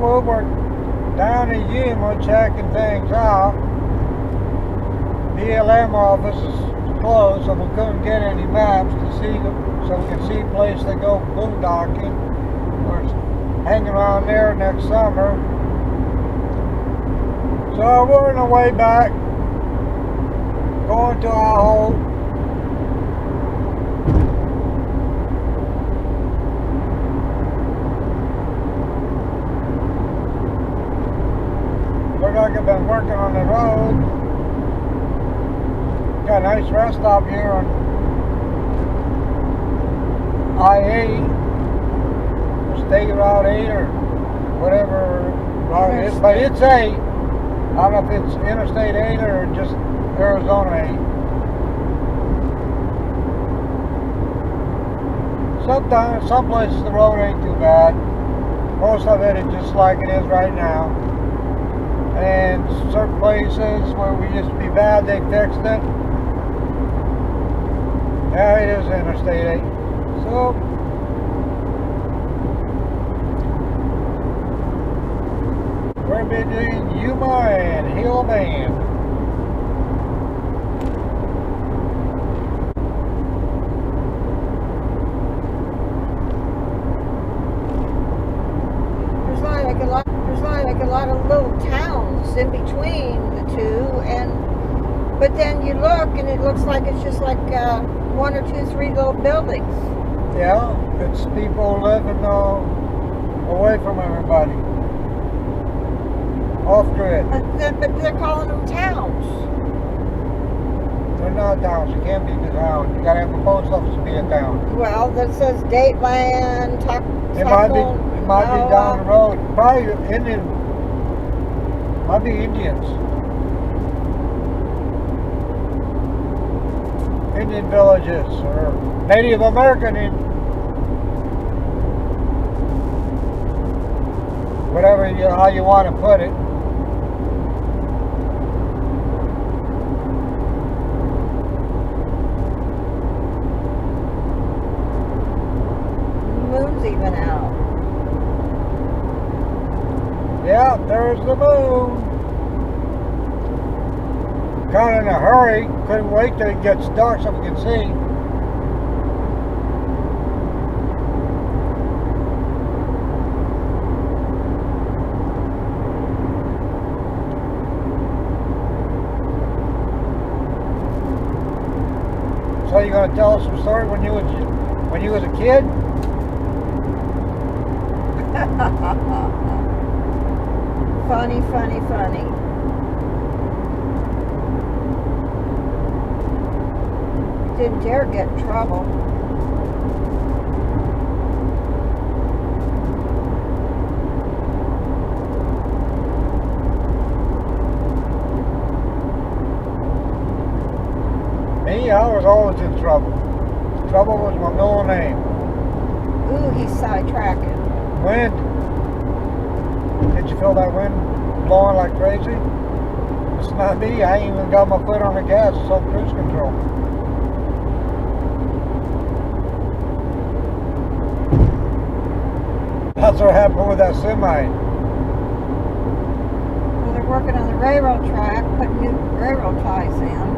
Well, we were down in Yuma checking things out. BLM office is closed, so we couldn't get any maps to see, so we could see a place to go boondocking. We're hanging around there next summer. So we're on our way back, going to our home. Looks like I've been working on the road. Got a nice rest stop here on I-8, State Route 8 or whatever route it is, but it's 8. I don't know if it's Interstate 8 or just Arizona 8. Sometimes, some places the road ain't too bad. Most of it is just like it is right now. And certain places where we used to be bad, they fixed it. Yeah, it is Interstate 8. So, we're between Yuma and Hill Bend. There's like a lot of little towns in between the two, but then you look and it looks like it's just like 1 or 2, 3 little buildings. Yeah, it's people living away from everybody. Off grid. But they're calling them towns. They're not towns. You can't be a town. You gotta have a post office to be a town. Well, that says Dateland, It might be down the road. Probably Indian. Might be Indians. Indian villages or Native American whatever how you want to put it. The moon's even out. Yeah, there's the moon. Kind of in a hurry. Couldn't wait till it gets dark so we can see. So you gonna tell us some story when you was a kid? Funny, funny, funny. Didn't dare get in trouble. Me, I was always in trouble. Trouble was my middle name. Ooh, he's sidetracking. Wind. Did you feel that wind blowing like crazy? It's not me. I ain't even got my foot on the gas. It's on cruise control. That's what happened with that semi. Well, they're working on the railroad track, putting new railroad ties in.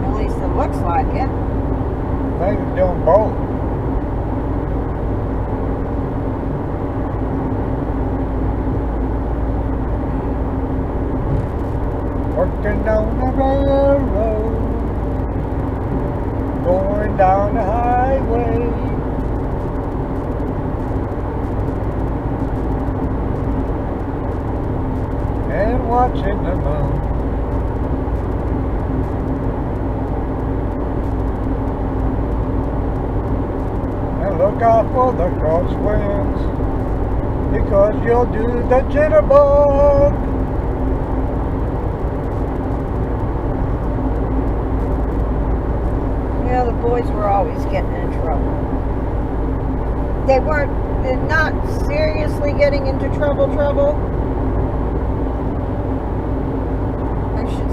At least it looks like it. I think they're doing both. Working down the railroad, going down the highway. And watching the moon. And look out for the crosswinds, because you'll do the jitterbug. Yeah, the boys were always getting in trouble. They're not seriously getting into trouble.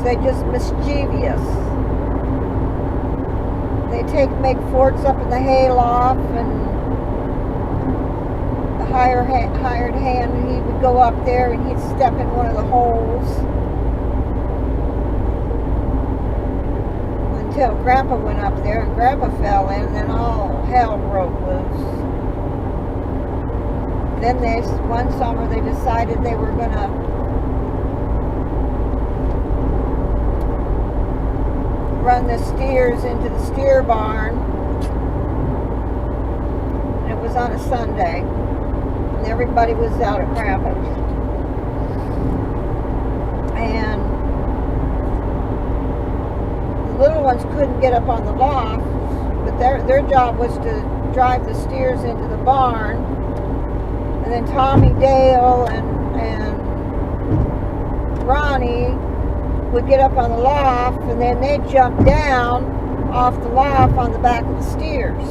They just mischievous. They make forts up in the hayloft and the hired hand, and he would go up there and he'd step in one of the holes until Grandpa went up there, and Grandpa fell in, and then all hell broke loose. Then one summer they decided they were gonna run the steers into the steer barn. And it was on a Sunday, and everybody was out at Grandpa's. And the little ones couldn't get up on the loft, but their job was to drive the steers into the barn. And then Tommy, Dale, and Ronnie would get up on the loft, and then they'd jump down off the loft on the back of the steers.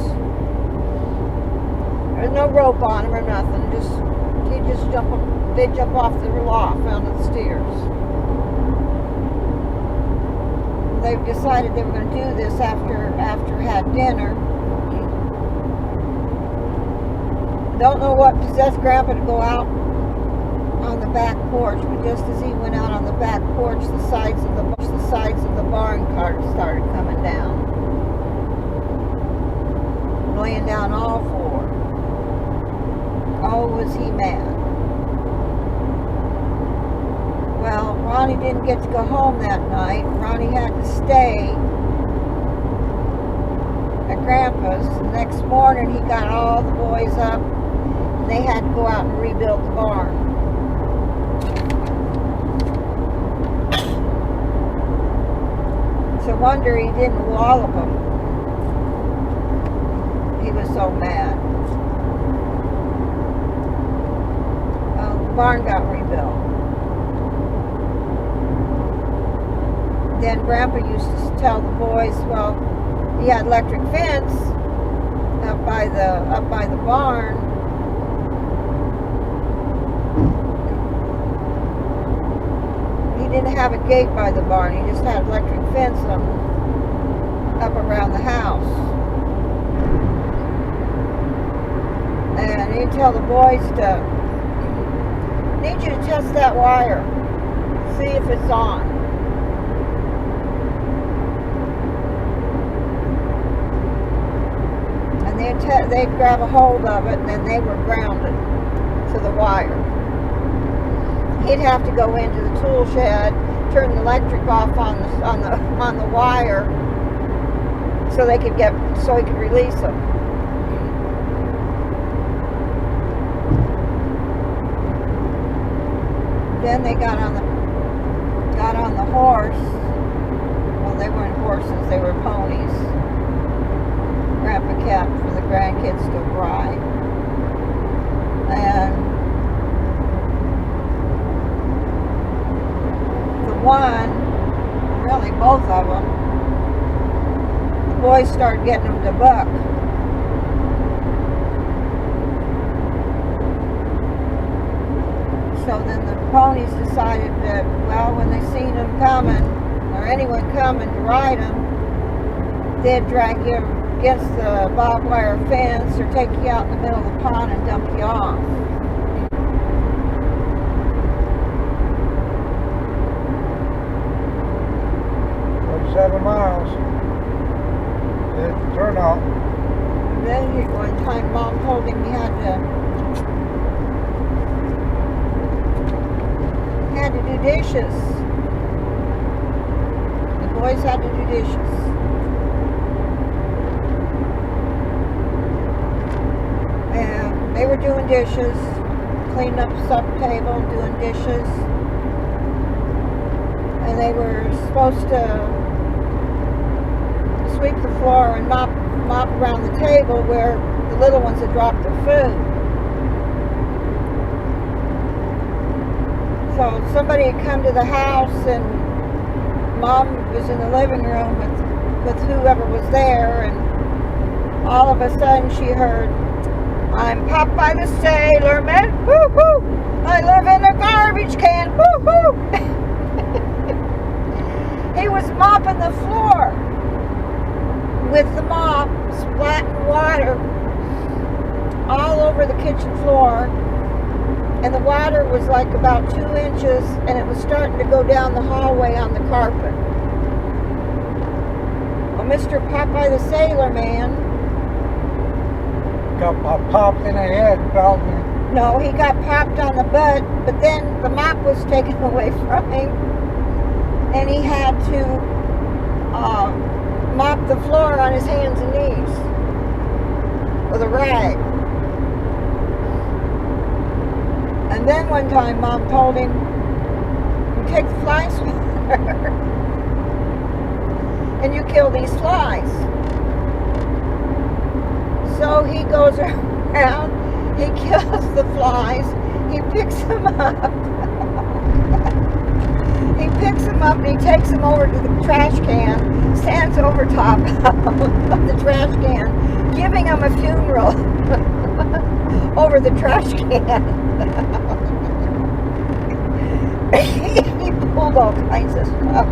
There's no rope on them or nothing. They'd jump off the loft onto the steers. They decided they were going to do this after had dinner. Don't know what possessed Grandpa to go out on the back porch, but just as he went out on the back porch, the sides of the barn cart started coming down, laying down all four. Oh, was he mad? Well, Ronnie didn't get to go home that night. Ronnie had to stay at Grandpa's. The next morning, he got all the boys up, and they had to go out and rebuild the barn. It's a wonder he didn't wallop them. He was so mad. Well, the barn got rebuilt. Then Grandpa used to tell the boys, well, he had electric fence up by the barn. He didn't have a gate by the barn. He just had electric fence up around the house. And he'd tell the boys to, need you to test that wire, see if it's on. And they'd grab a hold of it, and then they were grounded to the wire. He'd have to go into the tool shed, turn the electric off on the wire, so he could release them. Then they got on the horse. Well, they weren't horses; they were ponies. Grandpa kept for the grandkids to ride, and really both of them, the boys started getting them to buck. So then the ponies decided that, well, when they seen them coming, or anyone coming to ride them, they'd drag you against the barbed wire fence or take you out in the middle of the pond and dump you off. 7 miles. It's a turnout. And then one time Mom told him he had to do dishes. The boys had to do dishes. And they were doing dishes, cleaning up the supper table, doing dishes. And they were supposed to sweep the floor and mop around the table where the little ones had dropped their food. So somebody had come to the house, and Mom was in the living room with whoever was there, and all of a sudden she heard, "I'm Popeye the Sailorman, woo-hoo! I live in a garbage can, woo-hoo!" He was mopping the floor with the mop, splatting water all over the kitchen floor, and the water was like about 2 inches, and it was starting to go down the hallway on the carpet. Well, Mr. Popeye the Sailor Man, got popped in the head, probably. no, he got popped on the butt, but then the mop was taken away from him, and he had to mop the floor on his hands and knees with a rag. And then one time Mom told him, you take the fly swatter and you kill these flies. So he goes around, he kills the flies, he picks them up. He picks them up and he takes them over to the trash can, stands over top of the trash can, giving them a funeral over the trash can. He pulled all kinds of stuff.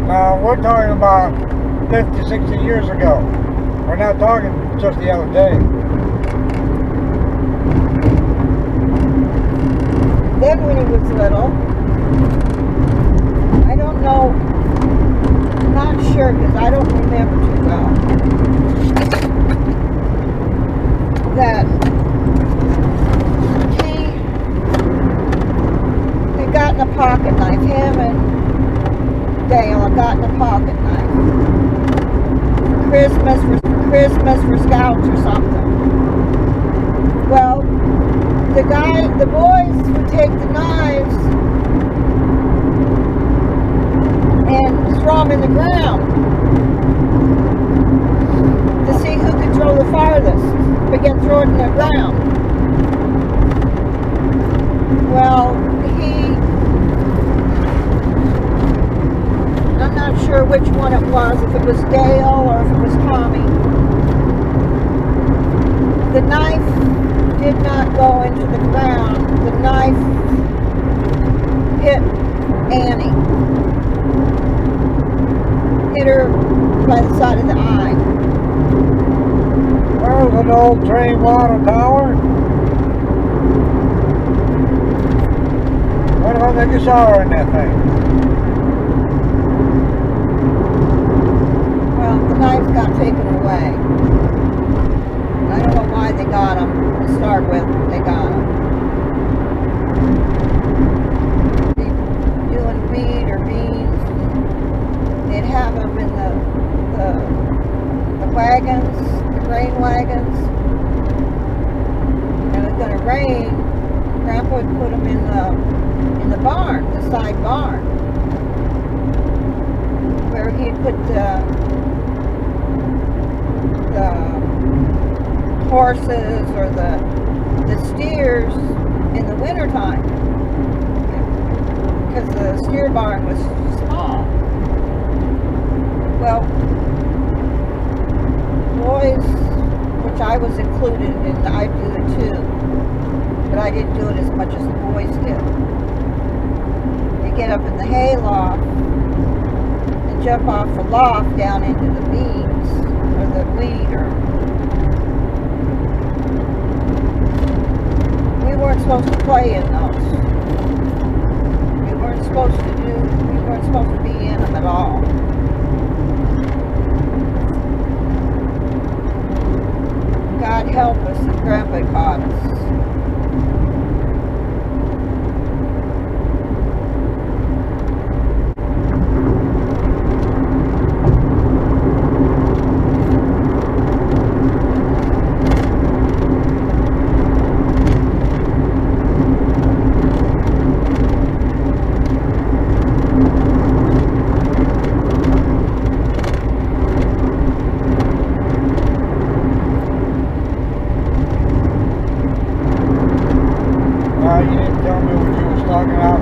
Now, we're talking about 50, 60 years ago. We're not talking just the other day. Then when he was little, I don't know, I'm not sure because I don't remember too well, that he had gotten a pocket knife, him and Dale had gotten a pocket knife for Christmas for Scouts or something. Well, the boys would take the knives and throw them in the ground to see who could throw the farthest, but get thrown in the ground. Well, I'm not sure which one it was, if it was Dale or if it was Tommy. The knife did not go into the ground. The knife hit Annie. Hit her by the side of the eye. There was an old train water tower. What about taking a shower in that thing? Well, the knives got taken away. I don't know why they got them. To start with, they got them. Doing wheat or beans. They'd have them in the wagons, the grain wagons. And it was going to rain. Grandpa would put them in the barn, the side barn, where he'd put the horses or the steers in the wintertime, because the steer barn was small. Well, boys, which I was included in, I do it too, but I didn't do it as much as the boys did. They get up in the hay loft and jump off the loft down into the beans or the wheat or. We weren't supposed to play in those. We weren't supposed to be in them at all. God help us if Grandpa caught us. You didn't tell me what you was talking about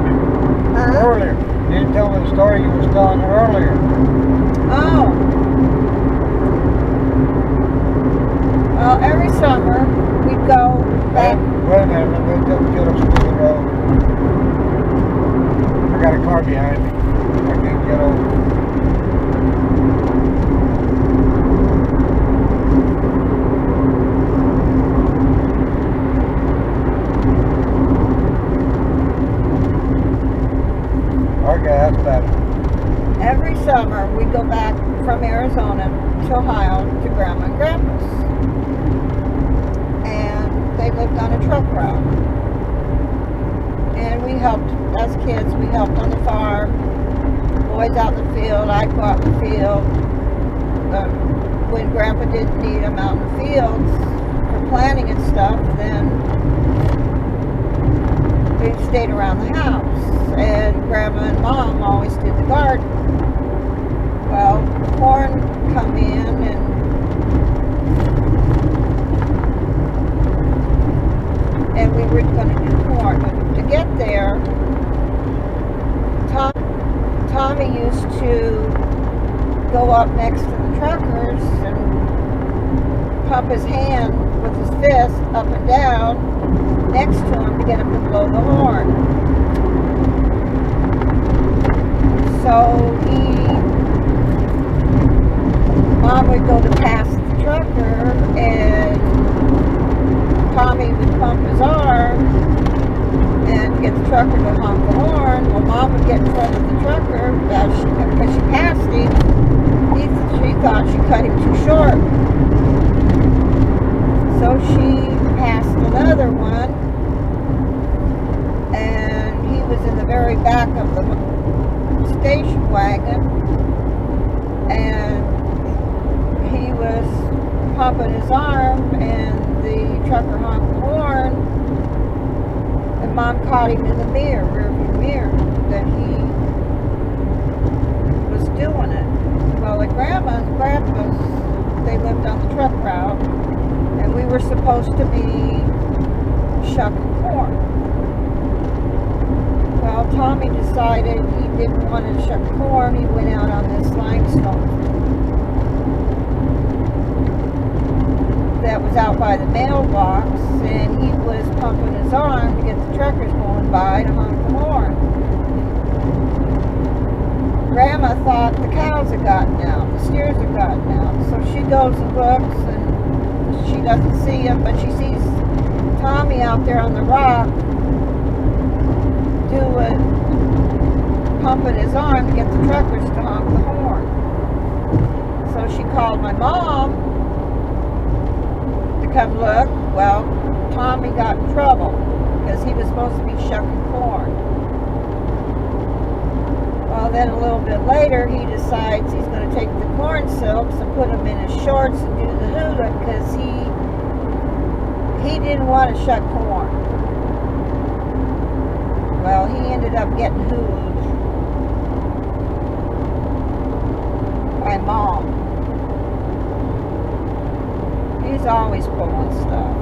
earlier. You didn't tell me the story you was telling earlier. Oh. Well, every summer we'd go back. Wait a minute, let me get up to the road. I got a car behind me. I can't get over. Okay, that's better. Every summer we go back from Arizona to Ohio to Grandma and Grandpa's. And they lived on a truck route. And we helped, as kids, we helped on the farm. Boys out in the field, I'd go out in the field. When Grandpa didn't need them out in the fields for planting and stuff, then we stayed around the house. And Grandma and Mom always did the garden. Well, corn come in and we were going to do corn. But to get there, Tommy used to go up next to the truckers and pump his hand with his fist up and down next to him to get him to blow the horn. So Mom would go to pass the trucker and Tommy would pump his arm and get the trucker to honk the horn. Well, Mom would get in front of the trucker because she passed him. She thought she cut him too short. So she passed another one, and he was in the very back of the station wagon, and he was pumping his arm, and the trucker honked the horn, and Mom caught him in the rearview mirror, that he was doing it. Well, at Grandma's and Grandpa's, they lived on the truck route, and we were supposed to be shucking corn. Well, Tommy decided he didn't want to shuck corn. He went out on this limestone that was out by the mailbox, and he was pumping his arm to get the truckers going by to honk the horn. Grandma thought the cows had gotten out, the steers had gotten out, so she goes and looks, and she doesn't see him, but she sees Tommy out there on the rock pumping his arm to get the truckers to honk the horn. So she called my mom to come look. Well, Tommy got in trouble because he was supposed to be shucking corn. Well, then a little bit later, he decides he's going to take the corn silks and put them in his shorts and do the hula because he didn't want to shuck corn. Well, he ended up getting hooed by Mom. He's always pulling stuff.